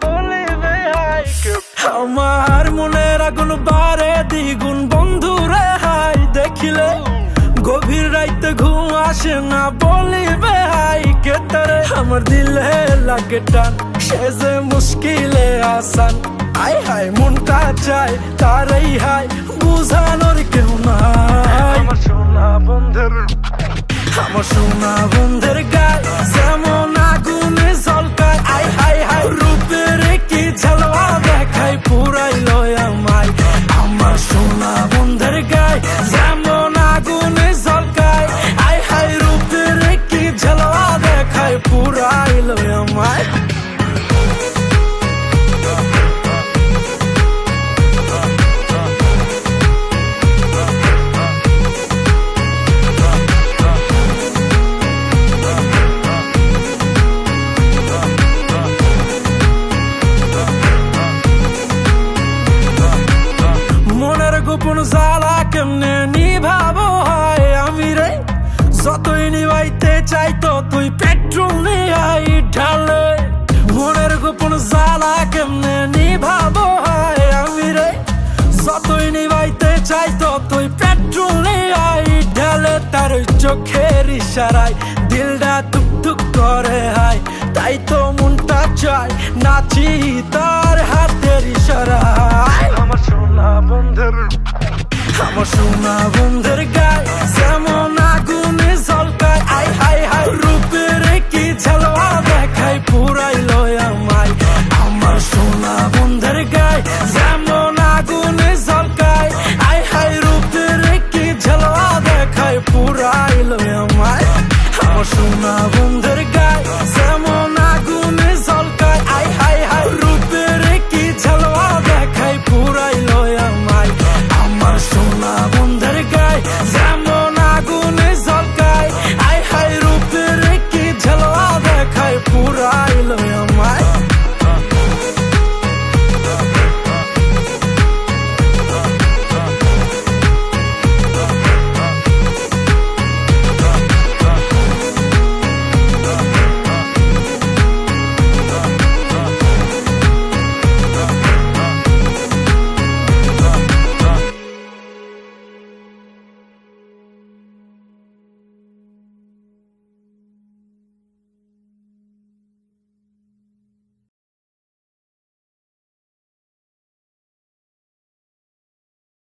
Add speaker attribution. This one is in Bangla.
Speaker 1: বলিবে হাই। আমার মনের আগুন বারে দ্বিগুণ বন্ধুরে হাই দেখিলে, গভীর রাইতে ঘুম আসে না বলিবে হাই কে তারে। আমার দিলে লাগে টান সে যে মুশকিলে আসান, আই হাই মনটা চাই তারই হাই বুঝানোর কেউ নাই। আমার সোনা বন্ধের, আমার সোনা বন্ধের গায় যেমন আগুনে ঝলকায়, আই হাই হাই রূপের কি ঝালওয়া দেখায় পুরাইল আমায়। আমার সোনা বন্ধের গায় যেমন আগুনে ঝলকায়, আই হাই রূপের কি ঝালওয়া দেখায় পুরাইল আমায়। গোপন জ্বালা কেমনে নিভাবো হয় আমি রে, যতই নিভাইতে চাই ততই পেট্রোল নিয়াই ঢালে। মনের গোপন জ্বালা কেমনে নিভাবো হয় আমি রে, যতই নিভাইতে চাই ততই পেট্রোল নিয়াই ঢালে। তার চোখের ইশারায় দিলটা টুক টুক করে হাই, তাই তো মনটা চাই নাচি তার হাতের ইশারায়। আমার সোনা বন্ধের, আমার সোনা বন্ধের গায়